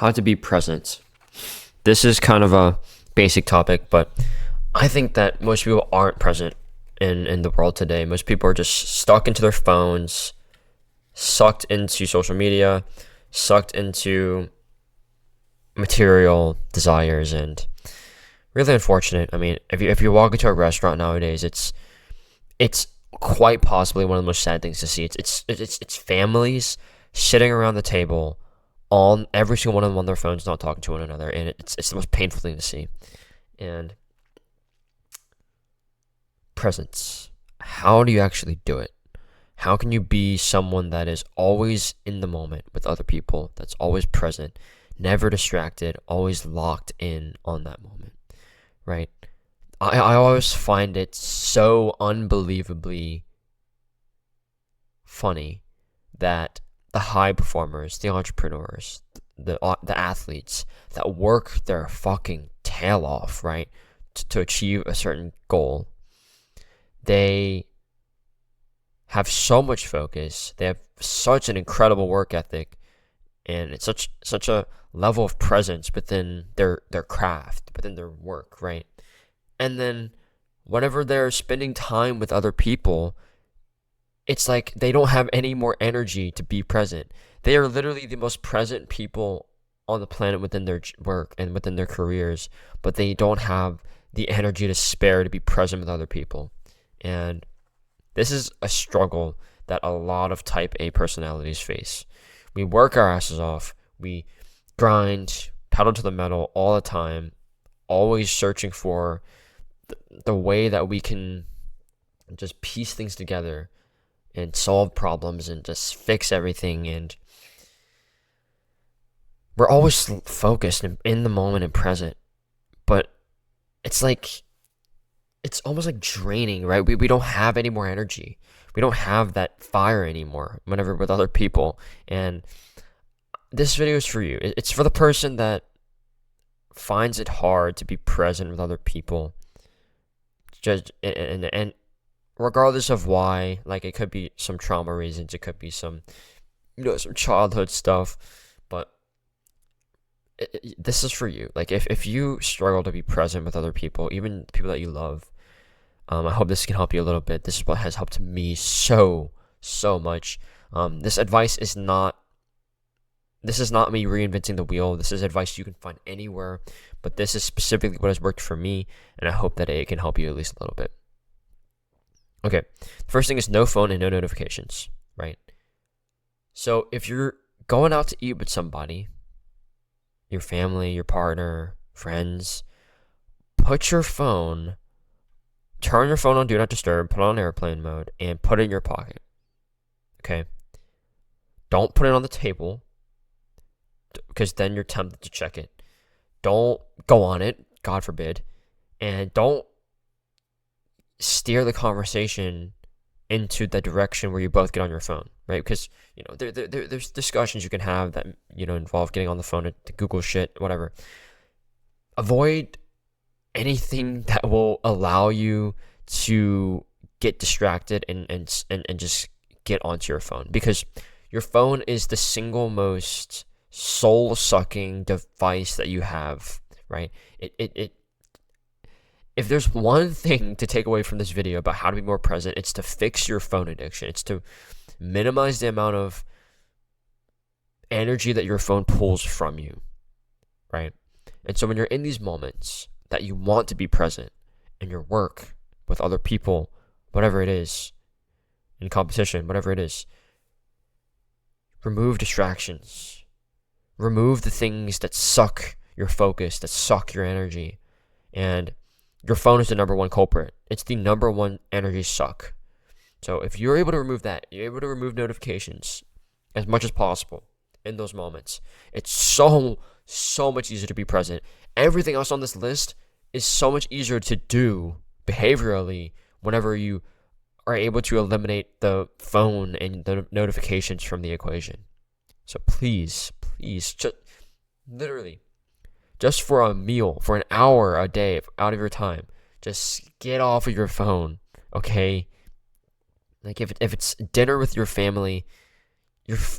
how to be present. This is kind of a basic topic, but I think that most people aren't present in the world today. Most people are just stuck into their phones, sucked into social media, sucked into material desires, and really unfortunate. I mean, if you walk into a restaurant nowadays, it's quite possibly one of the most sad things to see. It's families sitting around the table, all every single one of them on their phones, not talking to one another, and it's the most painful thing to see. And presence. How do you actually do it? How can you be someone that is always in the moment with other people, that's always present, never distracted, always locked in on that moment, right? I always find it so unbelievably funny that the high performers, the entrepreneurs, the athletes that work their fucking tail off, right, to achieve a certain goal, they have so much focus. They have such an incredible work ethic, and it's such a level of presence within their craft, within their work, right? And then whenever they're spending time with other people, it's like they don't have any more energy to be present. They are literally the most present people on the planet within their work and within their careers, but they don't have the energy to spare to be present with other people. And this is a struggle that a lot of type A personalities face. We work our asses off. We grind, pedal to the metal all the time, always searching for the way that we can just piece things together and solve problems and just fix everything. And we're always focused and in the moment and present. But it's like, it's almost like draining, right? We don't have any more energy. We don't have that fire anymore whenever with other people. And this video is for you. It's for the person that finds it hard to be present with other people. Just and regardless of why, like it could be some trauma reasons, it could be some some childhood stuff, but this is for you. Like if you struggle to be present with other people, even people that you love, I hope this can help you a little bit. This is what has helped me so much. This advice is not. This is not me reinventing the wheel. This is advice you can find anywhere, but this is specifically what has worked for me, and I hope that it can help you at least a little bit. Okay, first thing is no phone and no notifications, right? So if you're going out to eat with somebody, your family, your partner, friends, turn your phone on Do Not Disturb, put it on airplane mode, and put it in your pocket, okay? Don't put it on the table, because then you're tempted to check it. Don't go on it, God forbid, and don't steer the conversation into the direction where you both get on your phone, right? Because there's discussions you can have that involve getting on the phone to Google shit, whatever. Avoid anything that will allow you to get distracted and just get onto your phone, because your phone is the single most soul-sucking device that you have, right? If there's one thing to take away from this video about how to be more present, it's to fix your phone addiction. It's to minimize the amount of energy that your phone pulls from you, right? And so when you're in these moments that you want to be present in your work, with other people, whatever it is, in competition, whatever it is, remove distractions. Remove the things that suck your focus, that suck your energy. And your phone is the number one culprit. It's the number one energy suck. So if you're able to remove that, you're able to remove notifications as much as possible in those moments, it's so much easier to be present. Everything else on this list is so much easier to do behaviorally whenever you are able to eliminate the phone and the notifications from the equation. So please, just literally, just for a meal, for an hour a day out of your time, just get off of your phone, okay? Like if it's dinner with your family,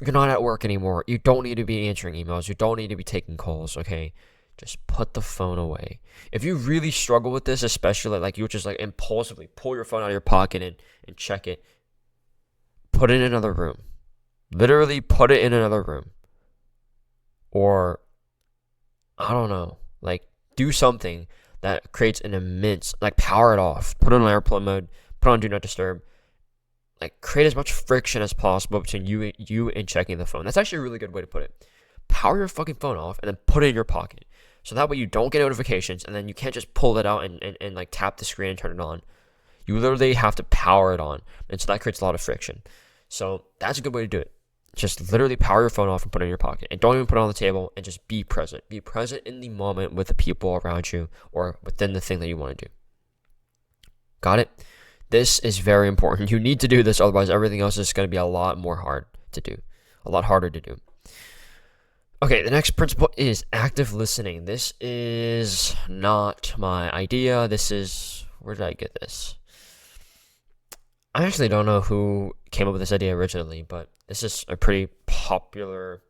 you're not at work anymore. You don't need to be answering emails. You don't need to be taking calls, okay? Just put the phone away. If you really struggle with this, especially like you just like impulsively pull your phone out of your pocket and check it, put it in another room. Literally put it in another room. Or I don't know, like do something that creates an immense, like power it off, put it on airplane mode, put on do not disturb, like create as much friction as possible between you and checking the phone. That's actually a really good way to put it. Power your fucking phone off and then put it in your pocket. So that way you don't get notifications and then you can't just pull it out and like tap the screen and turn it on. You literally have to power it on. And so that creates a lot of friction. So that's a good way to do it. Just literally power your phone off and put it in your pocket. And don't even put it on the table and just be present. Be present in the moment with the people around you or within the thing that you want to do. Got it? This is very important. You need to do this, otherwise everything else is going to be a lot more hard to do. A lot harder to do. Okay, the next principle is active listening. This is not my idea. Where did I get this? I actually don't know who came up with this idea originally, but this is a pretty popular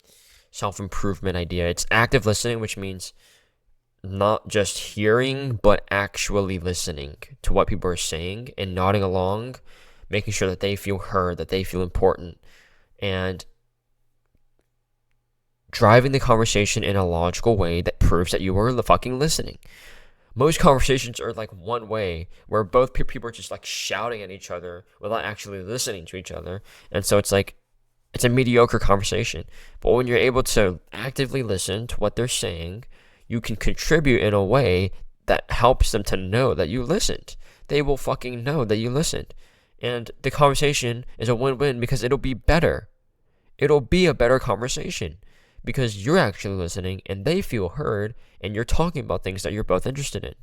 self-improvement idea. It's active listening, which means not just hearing, but actually listening to what people are saying and nodding along, making sure that they feel heard, that they feel important, and driving the conversation in a logical way that proves that you are fucking listening. Most conversations are like one way, where both people are just like shouting at each other without actually listening to each other. And so it's a mediocre conversation. But when you're able to actively listen to what they're saying, you can contribute in a way that helps them to know that you listened. They will fucking know that you listened. And the conversation is a win-win because it'll be better. It'll be a better conversation because you're actually listening and they feel heard and you're talking about things that you're both interested in.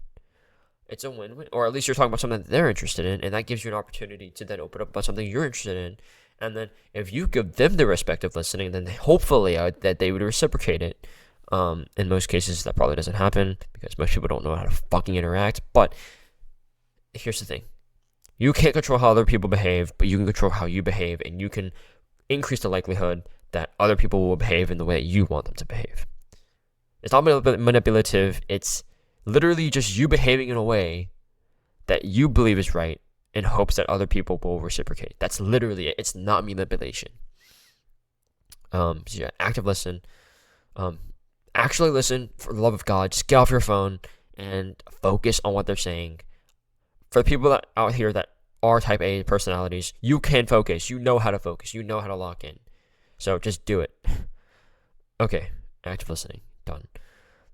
It's a win-win, or at least you're talking about something that they're interested in, and that gives you an opportunity to then open up about something you're interested in. And then if you give them the respect of listening, then hopefully that they would reciprocate it. In most cases, that probably doesn't happen because most people don't know how to fucking interact. But here's the thing. You can't control how other people behave, but you can control how you behave, and you can increase the likelihood that other people will behave in the way that you want them to behave. It's not manipulative. It's literally just you behaving in a way that you believe is right in hopes that other people will reciprocate. That's literally it. It's not manipulation. So yeah, active listen. Actually listen for the love of God. Just get off your phone and focus on what they're saying. For the people that out here that are type A personalities, you can focus. You know how to focus. You know how to lock in. So just do it. Okay, active listening. Done.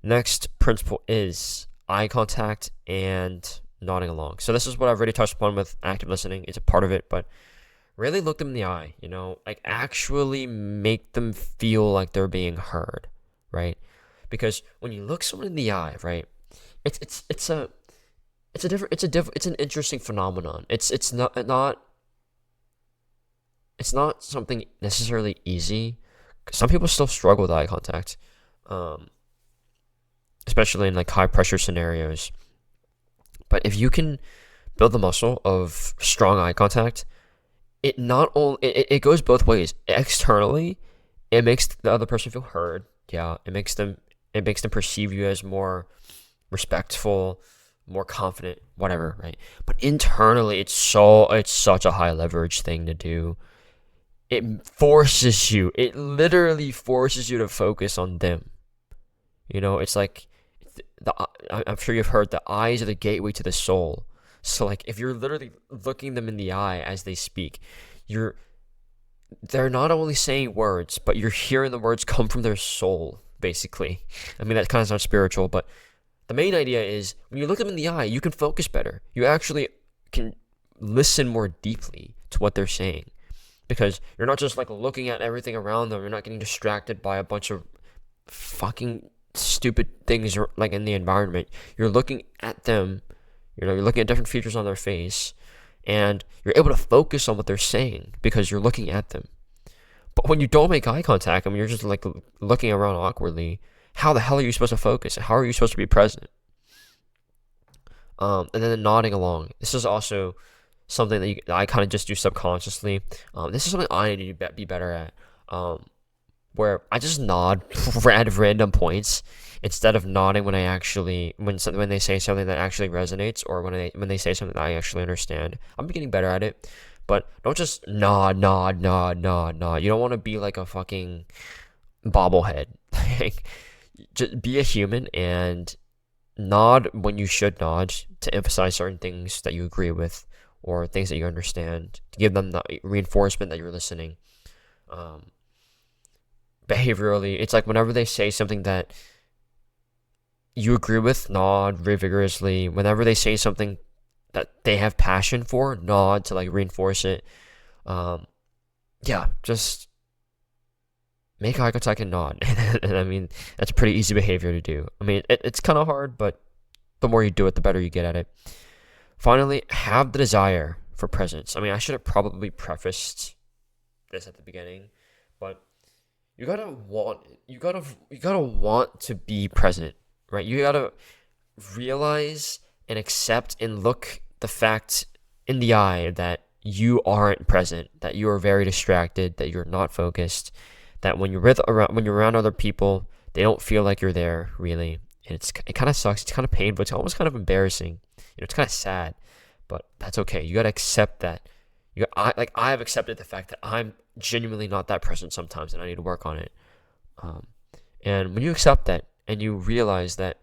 Next principle is eye contact and nodding along. So this is what I've already touched upon with active listening. It's a part of it, but really look them in the eye, like actually make them feel like they're being heard, right? Because when you look someone in the eye, right, it's an interesting phenomenon. It's not something necessarily easy. Some people still struggle with eye contact, especially in like high pressure scenarios. But if you can build the muscle of strong eye contact, it not only it goes both ways. Externally, it makes the other person feel heard. Yeah, it makes them perceive you as more respectful, more confident, whatever, right? But internally, it's such a high leverage thing to do. It literally forces you to focus on them. It's like I'm sure you've heard the eyes are the gateway to the soul. So like if you're literally looking them in the eye as they speak, they're not only saying words, but you're hearing the words come from their soul, basically. I mean, that kind of sounds spiritual, but the main idea is when you look them in the eye, you can focus better. You actually can listen more deeply to what they're saying because you're not just like looking at everything around them. You're not getting distracted by a bunch of fucking stupid things like in the environment. You're looking at them, you're looking at different features on their face, and you're able to focus on what they're saying because you're looking at them. But when you don't make eye contact, I mean, you're just like looking around awkwardly. How the hell are you supposed to focus? How are you supposed to be present? And then the nodding along. This is also something that I kind of just do subconsciously. This is something I need to be better at. um, where I just nod at random points instead of nodding when I actually when they say something that actually resonates, or when they say something that I actually understand. I'm getting better at it, but don't just nod. You don't want to be like a fucking bobblehead. Like, just be a human and nod when you should nod to emphasize certain things that you agree with or things that you understand, to give them the reinforcement that you're listening. Um, Behaviorally, it's like whenever they say something that you agree with, nod very vigorously. Whenever they say something that they have passion for, nod to like reinforce it. Um, yeah, just make eye contact and nod. And I mean, that's a pretty easy behavior to do. I mean, it's kind of hard, but the more you do it, the better you get at it. Finally, have the desire for presence. I mean, I should have probably prefaced this at the beginning, but you gotta want to be present, right? You gotta realize and accept and look the fact in the eye that you aren't present, that you are very distracted, that you're not focused, that when you're around other people, they don't feel like you're there really, and it kind of sucks. It's kind of painful. It's almost kind of embarrassing. It's kind of sad, but that's okay. You gotta accept that. I have accepted the fact that I'm genuinely not that present sometimes, and I need to work on it. Um, and when you accept that and you realize that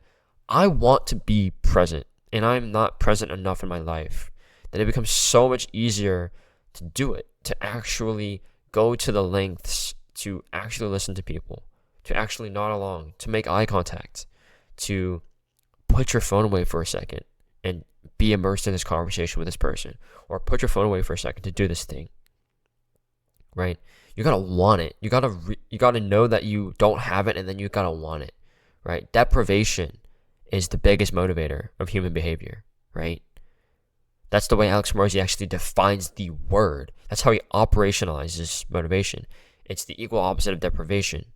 I want to be present and I'm not present enough in my life, then it becomes so much easier to do it, to actually go to the lengths to actually listen to people, to actually nod along, to make eye contact, to put your phone away for a second and be immersed in this conversation with this person, or put your phone away for a second to do this thing, right? You gotta want it. You gotta know that you don't have it, and then you gotta want it, right? Deprivation is the biggest motivator of human behavior, right? That's the way Alex Hormozi actually defines the word. That's how he operationalizes motivation. It's the equal opposite of deprivation,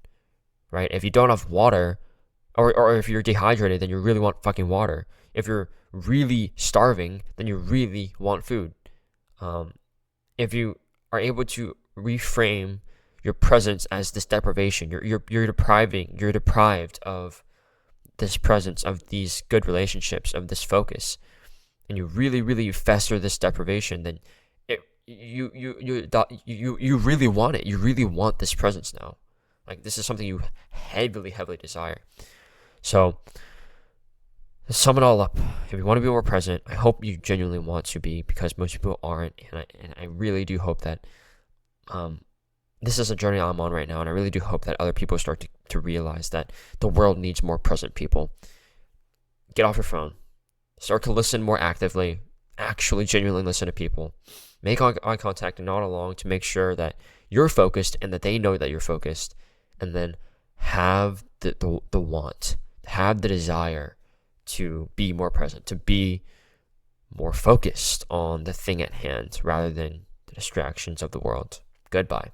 right? If you don't have water, or if you're dehydrated, then you really want fucking water. If you're really starving, then you really want food. If you are able to reframe your presence as this deprivation, you're deprived of this presence, of these good relationships, of this focus, and you really fester this deprivation, then you really want it. You really want this presence now. Like, this is something you heavily desire. So, to sum it all up, if you want to be more present, I hope you genuinely want to be, because most people aren't, and I really do hope that this is a journey I'm on right now, and I really do hope that other people start to realize that the world needs more present people. Get off your phone. Start to listen more actively. Actually genuinely listen to people. Make eye contact and nod along to make sure that you're focused and that they know that you're focused. And then have the want, have the desire to be more present, to be more focused on the thing at hand rather than the distractions of the world. Goodbye.